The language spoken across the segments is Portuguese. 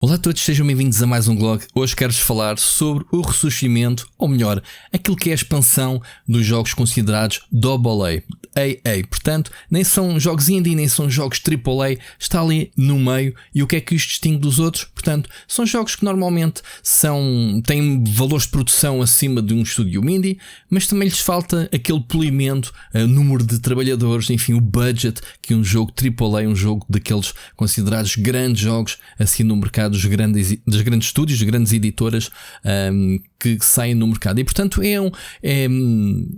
Olá a todos, sejam bem-vindos a mais um vlog. Hoje quero-vos falar sobre o ressurgimento, ou melhor, aquilo que é a expansão dos jogos considerados AA. Portanto, nem são jogos indie, nem são jogos AAA, está ali no meio. E o que é que os distingue dos outros? Portanto, são jogos que normalmente têm valores de produção acima de um estúdio indie, mas também lhes falta aquele polimento, número de trabalhadores, enfim, o budget que um jogo AAA, um jogo daqueles considerados grandes jogos assim no mercado dos grandes estúdios, de grandes editoras que saem no mercado. E portanto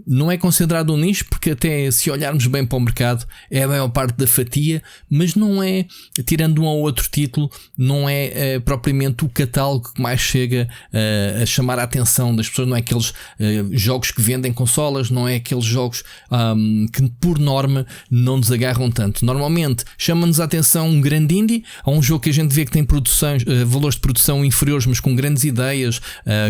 não é considerado um nicho, porque até se olharmos bem para o mercado é a maior parte da fatia, mas não é, tirando um ou outro título, não é propriamente o catálogo que mais chega a chamar a atenção das pessoas. Não é aqueles jogos que vendem consolas, não é aqueles jogos que por norma não nos agarram tanto. Normalmente chama-nos a atenção um grande indie, ou um jogo que a gente vê que tem valores de produção inferiores, mas com grandes ideias,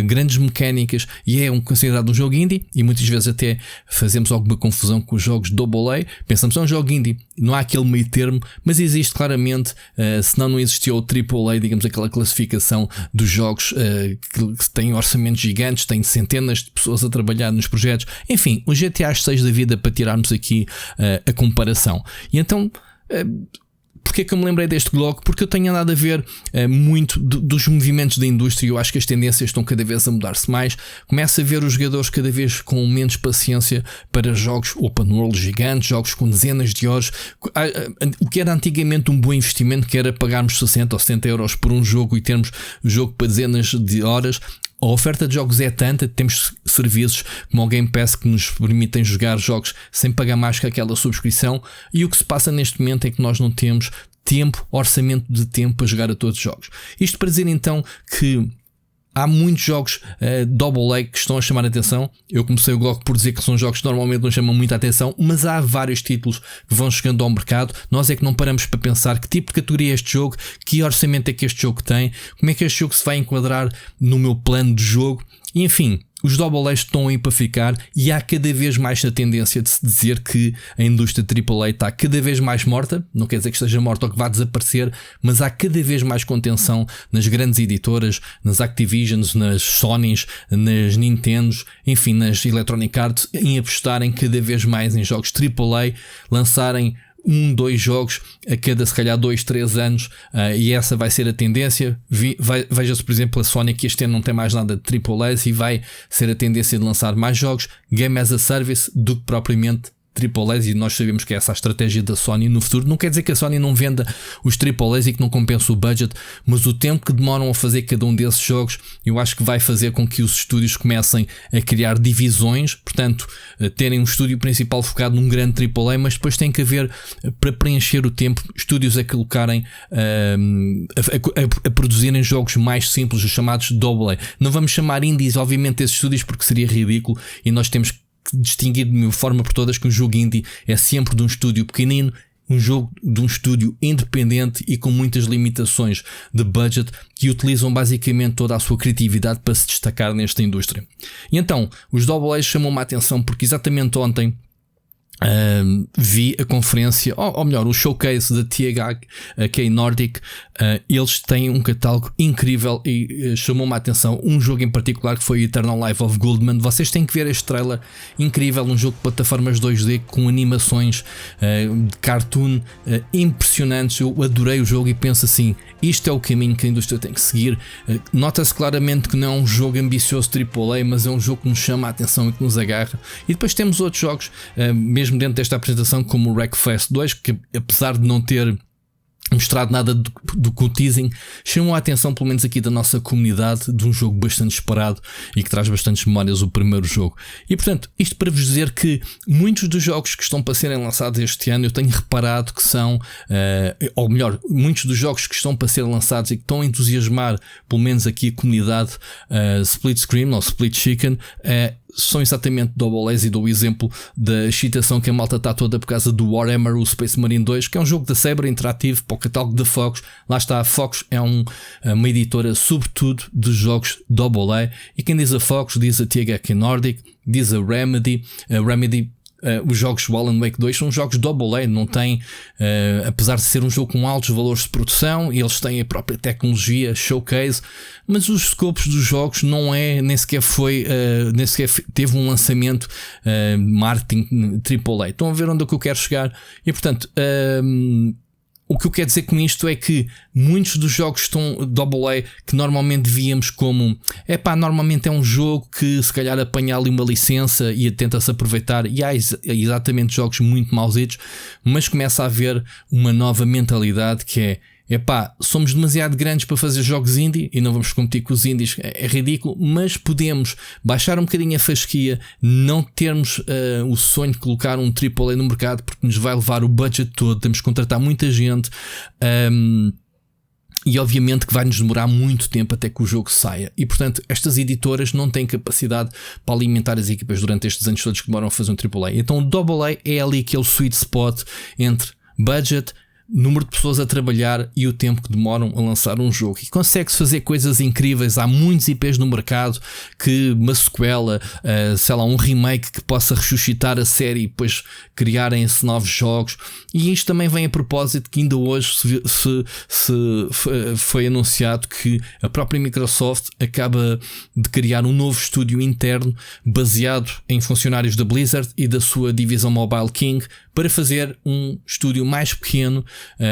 grandes mecânicas, e é considerado um jogo indie. E muitas vezes até fazemos alguma confusão com os jogos AA. Pensamos é um jogo indie, não há aquele meio termo, mas existe claramente, senão não existia o AAA, digamos, aquela classificação dos jogos que têm orçamentos gigantes, têm centenas de pessoas a trabalhar nos projetos, enfim, os GTA 6 da vida, para tirarmos aqui a comparação. E então, porque é que eu me lembrei deste blog? Porque eu tenho andado a ver muito dos movimentos da indústria. Eu acho que as tendências estão cada vez a mudar-se mais. Começo a ver os jogadores cada vez com menos paciência para jogos open world gigantes, jogos com dezenas de horas. O que era antigamente um bom investimento, que era pagarmos 60 ou 70 euros por um jogo e termos o jogo para dezenas de horas. A oferta de jogos é tanta, temos serviços como o Game Pass que nos permitem jogar jogos sem pagar mais que aquela subscrição, e o que se passa neste momento é que nós não temos tempo, orçamento de tempo para jogar a todos os jogos. Isto para dizer então que há muitos jogos AA que estão a chamar a atenção. Eu comecei o blog por dizer que são jogos que normalmente não chamam muita atenção, mas há vários títulos que vão chegando ao mercado. Nós é que não paramos para pensar que tipo de categoria é este jogo, que orçamento é que este jogo tem, como é que este jogo se vai enquadrar no meu plano de jogo. E enfim, os AA estão aí para ficar, e há cada vez mais a tendência de se dizer que a indústria AAA está cada vez mais morta. Não quer dizer que esteja morta ou que vá desaparecer, mas há cada vez mais contenção nas grandes editoras, nas Activisions, nas Sonys, nas Nintendos, enfim, nas Electronic Arts, em apostarem cada vez mais em jogos AAA, lançarem 2 jogos a cada, se calhar 2, 3 anos, e essa vai ser a tendência. Veja-se, por exemplo, a Sony, que este ano não tem mais nada de AAA, e vai ser a tendência de lançar mais jogos Game as a Service do que propriamente AAAs, e nós sabemos que é essa a estratégia da Sony no futuro. Não quer dizer que a Sony não venda os AAAs e que não compensa o budget, mas o tempo que demoram a fazer cada um desses jogos, eu acho que vai fazer com que os estúdios comecem a criar divisões, portanto, terem um estúdio principal focado num grande AAA, mas depois tem que haver, para preencher o tempo, estúdios a colocarem a produzirem jogos mais simples, os chamados AA. Não vamos chamar indies, obviamente, esses estúdios, porque seria ridículo, e nós temos que distinguir de uma forma por todas que um jogo indie é sempre de um estúdio pequenino, um jogo de um estúdio independente e com muitas limitações de budget, que utilizam basicamente toda a sua criatividade para se destacar nesta indústria. E então, os AA chamam-me a atenção porque exatamente ontem vi a conferência, ou melhor, o showcase da THQ Nordic. Eles têm um catálogo incrível e chamou-me a atenção um jogo em particular, que foi Eternal Life of Goldman. Vocês têm que ver este trailer incrível, um jogo de plataformas 2D com animações de cartoon impressionantes. Eu adorei o jogo e penso assim, isto é o caminho que a indústria tem que seguir. Nota-se claramente que não é um jogo ambicioso AAA, mas é um jogo que nos chama a atenção e que nos agarra. E depois temos outros jogos, mesmo dentro desta apresentação, como o Wreckfest 2, que apesar de não ter mostrado nada do teasing, chamou a atenção, pelo menos aqui da nossa comunidade, de um jogo bastante esperado e que traz bastantes memórias, o primeiro jogo. E portanto, isto para vos dizer que muitos dos jogos que estão para serem lançados este ano, eu tenho reparado que são, ou melhor, muitos dos jogos que estão para ser lançados e que estão a entusiasmar, pelo menos aqui a comunidade Split Screen ou Split Chicken, são exatamente AAAs, e dou o exemplo da excitação que a malta está toda por causa do Warhammer, o Space Marine 2, que é um jogo da Saber interativo para o catálogo da Focus. Lá está, a Focus é uma editora sobretudo de jogos AA, e quem diz a Focus diz a THQ Nordic, diz a Remedy. A Remedy os jogos do Alan Wake 2 são jogos AA, não tem, apesar de ser um jogo com altos valores de produção, eles têm a própria tecnologia showcase, mas os scopes dos jogos nem sequer teve um lançamento marketing AAA. Estão a ver onde é que eu quero chegar? E portanto, o que eu quero dizer com isto é que muitos dos jogos estão AA, que normalmente víamos como normalmente é um jogo que se calhar apanha ali uma licença e tenta-se aproveitar, e há exatamente jogos muito mauzitos, mas começa a haver uma nova mentalidade que é somos demasiado grandes para fazer jogos indie e não vamos competir com os indies, é ridículo, mas podemos baixar um bocadinho a fasquia, não termos o sonho de colocar um AAA no mercado, porque nos vai levar o budget todo, temos que contratar muita gente, e obviamente que vai nos demorar muito tempo até que o jogo saia. E portanto estas editoras não têm capacidade para alimentar as equipas durante estes anos todos que demoram a fazer um AAA. Então o AA é ali aquele sweet spot entre budget, número de pessoas a trabalhar e o tempo que demoram a lançar um jogo, e consegue-se fazer coisas incríveis. Há muitos IPs no mercado que uma sequela, um remake que possa ressuscitar a série e depois criarem-se novos jogos. E isto também vem a propósito que ainda hoje foi anunciado que a própria Microsoft acaba de criar um novo estúdio interno baseado em funcionários da Blizzard e da sua divisão Mobile King, para fazer um estúdio mais pequeno,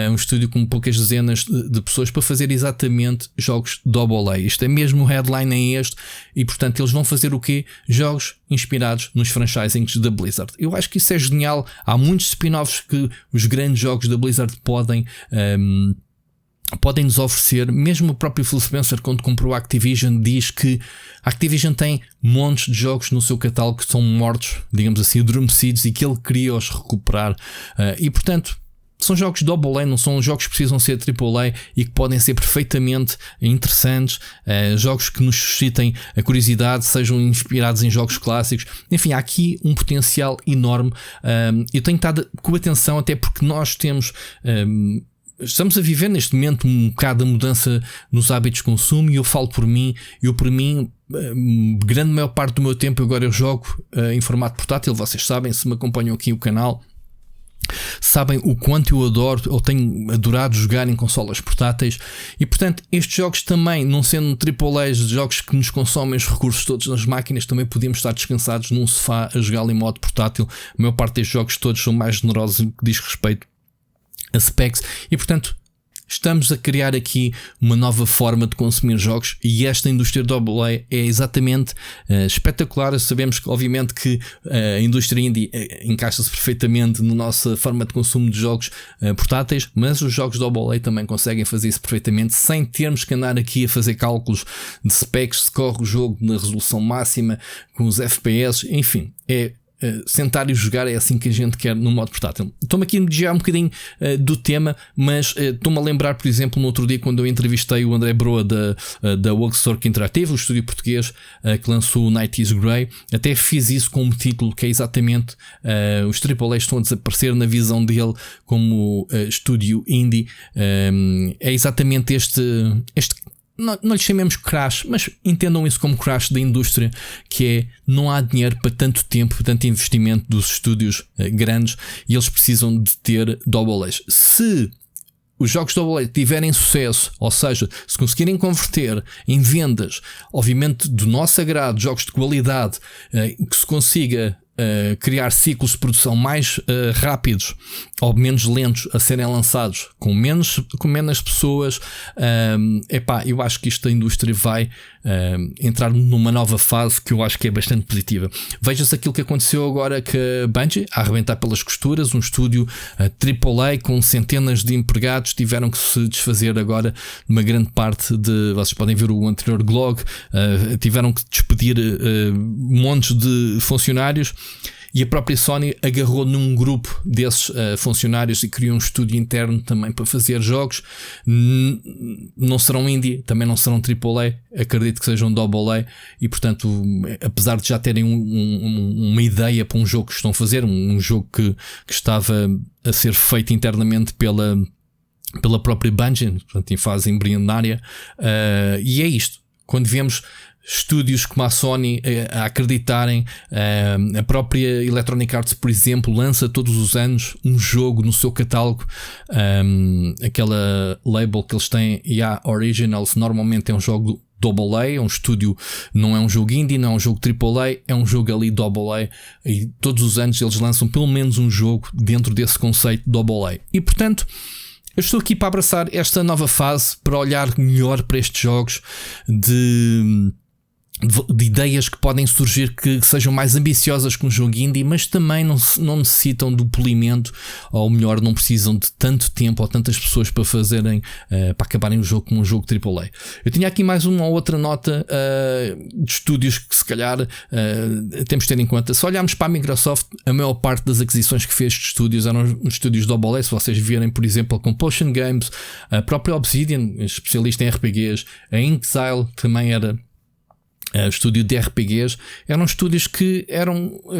um estúdio com poucas dezenas de pessoas, para fazer exatamente jogos AA. Isto é mesmo, o headline é este, e portanto eles vão fazer o quê? Jogos inspirados nos franchisings da Blizzard. Eu acho que isso é genial. Há muitos spin-offs que os grandes jogos da Blizzard podem nos oferecer. Mesmo o próprio Phil Spencer, quando comprou a Activision, diz que a Activision tem montes de jogos no seu catálogo que são mortos, digamos assim, adormecidos, e que ele queria os recuperar, e portanto são jogos AA, não são jogos que precisam ser AAA e que podem ser perfeitamente interessantes, jogos que nos suscitem a curiosidade, sejam inspirados em jogos clássicos. Enfim, há aqui um potencial enorme. Eu tenho estado com atenção, até porque nós estamos a viver neste momento um bocado de mudança nos hábitos de consumo, e eu falo por mim. Grande maior parte do meu tempo agora eu jogo em formato portátil. Vocês sabem, se me acompanham aqui o canal, sabem o quanto eu adoro, ou tenho adorado jogar em consolas portáteis. E portanto estes jogos também, não sendo AAAs, jogos que nos consomem os recursos todos nas máquinas, também podemos estar descansados num sofá a jogá-lo em modo portátil. A maior parte destes jogos todos são mais generosos no que diz respeito a specs, e portanto estamos a criar aqui uma nova forma de consumir jogos, e esta indústria do AA é exatamente espetacular. Sabemos que obviamente que a indústria indie encaixa-se perfeitamente na nossa forma de consumo de jogos portáteis, mas os jogos do AA também conseguem fazer isso perfeitamente, sem termos que andar aqui a fazer cálculos de specs, se corre o jogo na resolução máxima, com os FPS, enfim, sentar e jogar é assim que a gente quer no modo portátil. Estou-me aqui a desviar um bocadinho do tema, mas estou-me a lembrar, por exemplo, no outro dia, quando eu entrevistei o André Broa da Workstork Interactive, o estúdio português que lançou o Night is Grey. Até fiz isso com um título que é exatamente os AAA estão a desaparecer na visão dele como estúdio indie. É exatamente este não lhe chamemos crash, mas entendam isso como crash da indústria, que é, não há dinheiro para tanto tempo, tanto investimento dos estúdios grandes, e eles precisam de ter AAAs. Se os jogos AA tiverem sucesso, ou seja, se conseguirem converter em vendas, obviamente do nosso agrado, jogos de qualidade, que se consiga criar ciclos de produção mais rápidos ou menos lentos a serem lançados com menos pessoas, eu acho que isto da indústria vai entrar numa nova fase que eu acho que é bastante positiva. Veja-se aquilo que aconteceu agora com a Bungie, a arrebentar pelas costuras, um estúdio AAA com centenas de empregados, tiveram que se desfazer agora uma grande parte vocês podem ver o anterior blog, tiveram que despedir montes de funcionários. E a própria Sony agarrou num grupo desses funcionários e criou um estúdio interno também para fazer jogos. Não serão indie, também não serão AAA, acredito que sejam AA. E portanto, apesar de já terem uma ideia para um jogo que estão a fazer, um jogo que estava a ser feito internamente pela própria Bungie, portanto, em fase embrionária, e é isto. Quando vemos estúdios como a Sony a acreditarem. A própria Electronic Arts, por exemplo, lança todos os anos um jogo no seu catálogo. Aquela label que eles têm, Originals, normalmente é um jogo AA, é um estúdio, não é um jogo indie, não é um jogo AAA, é um jogo ali AA, e todos os anos eles lançam pelo menos um jogo dentro desse conceito AA. E portanto, eu estou aqui para abraçar esta nova fase, para olhar melhor para estes jogos de ideias que podem surgir que sejam mais ambiciosas que um jogo indie, mas também não necessitam do polimento, ou melhor, não precisam de tanto tempo ou tantas pessoas para fazerem, para acabarem o jogo como um jogo AAA. Eu tinha aqui mais uma ou outra nota de estúdios que se calhar temos de ter em conta. Se olharmos para a Microsoft, a maior parte das aquisições que fez de estúdios eram estúdios AA. Se vocês virem, por exemplo, a Compulsion Games, a própria Obsidian, especialista em RPGs, a Inxile também era estúdio de RPGs, eram estúdios que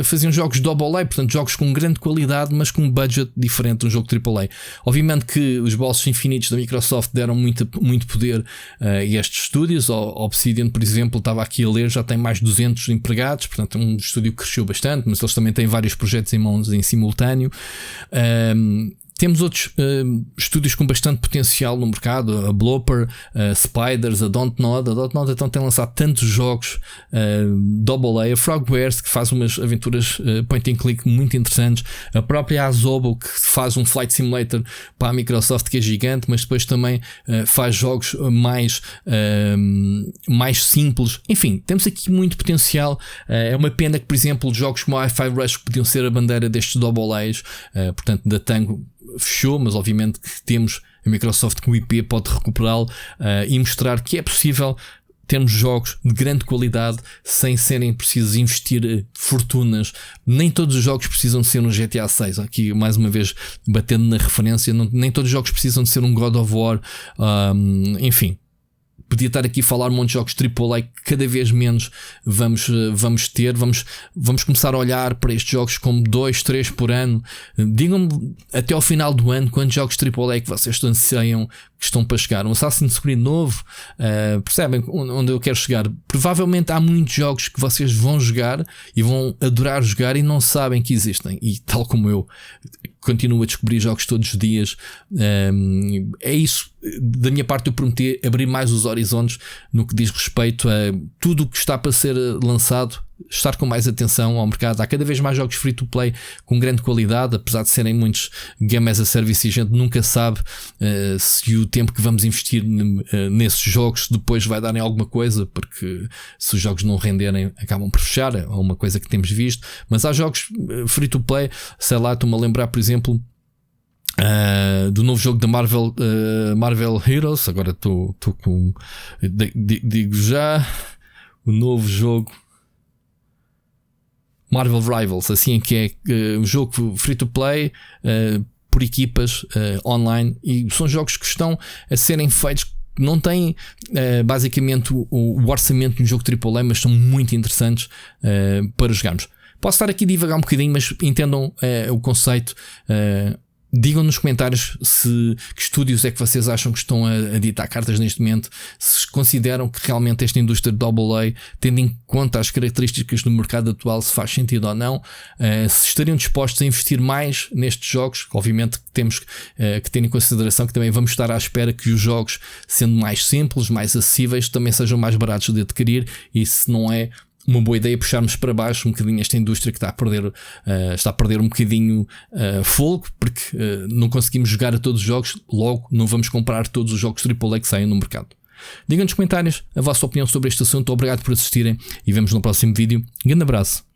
faziam jogos AA, portanto jogos com grande qualidade, mas com um budget diferente de um jogo AAA. Obviamente que os bolsos infinitos da Microsoft deram muito poder a estes estúdios. A Obsidian, por exemplo, estava aqui a ler, já tem mais de 200 empregados, portanto é um estúdio que cresceu bastante, mas eles também têm vários projetos em mãos em simultâneo. Temos outros estúdios com bastante potencial no mercado, a Blooper, a Spiders, a Dontnod. A Dontnod então tem lançado tantos jogos AA, a Frogwares, que faz umas aventuras point and click muito interessantes, a própria Asobo, que faz um Flight Simulator para a Microsoft, que é gigante, mas depois também faz jogos mais simples. Enfim, temos aqui muito potencial. É uma pena que, por exemplo, jogos como a Hi-Fi Rush, que podiam ser a bandeira destes AAs, portanto da Tango, fechou, mas obviamente que temos a Microsoft com o IP, pode recuperá-lo e mostrar que é possível termos jogos de grande qualidade sem serem precisos investir fortunas. Nem todos os jogos precisam de ser um GTA 6. Aqui mais uma vez batendo na referência, nem todos os jogos precisam de ser um God of War. Enfim, podia estar aqui a falar um monte de jogos AAA que cada vez menos vamos ter. Vamos começar a olhar para estes jogos como 2, 3 por ano. Digam-me até ao final do ano quantos jogos AAA que vocês anseiam que estão para chegar. Um Assassin's Creed novo, percebem onde eu quero chegar? Provavelmente há muitos jogos que vocês vão jogar e vão adorar jogar e não sabem que existem. E tal como eu continuo a descobrir jogos todos os dias. É isso. Da minha parte, eu prometi abrir mais os horizontes no que diz respeito a tudo o que está para ser lançado, estar com mais atenção ao mercado. Há cada vez mais jogos free to play com grande qualidade, apesar de serem muitos game as a service, e a gente nunca sabe se o tempo que vamos investir nesses jogos depois vai dar em alguma coisa, porque se os jogos não renderem acabam por fechar. É uma coisa que temos visto, mas há jogos free to play, sei lá, estou-me a lembrar, por exemplo, do novo jogo da Marvel Heroes. Agora estou com, digo já, o novo jogo Marvel Rivals, assim que é um jogo free to play por equipas online, e são jogos que estão a serem feitos, não têm basicamente o orçamento de um jogo AAA, mas são muito interessantes para jogarmos. Posso estar aqui a divagar um bocadinho, mas entendam o conceito. Digam nos comentários que estúdios é que vocês acham que estão a ditar cartas neste momento, se consideram que realmente esta indústria de AA, tendo em conta as características do mercado atual, se faz sentido ou não, se estariam dispostos a investir mais nestes jogos. Obviamente que temos que ter em consideração que também vamos estar à espera que os jogos, sendo mais simples, mais acessíveis, também sejam mais baratos de adquirir, e se não é uma boa ideia puxarmos para baixo um bocadinho esta indústria que está a perder um bocadinho fogo, porque não conseguimos jogar a todos os jogos, logo não vamos comprar todos os jogos AAA que saem no mercado. Digam nos comentários a vossa opinião sobre este assunto. Obrigado por assistirem e vemos no próximo vídeo. Um grande abraço.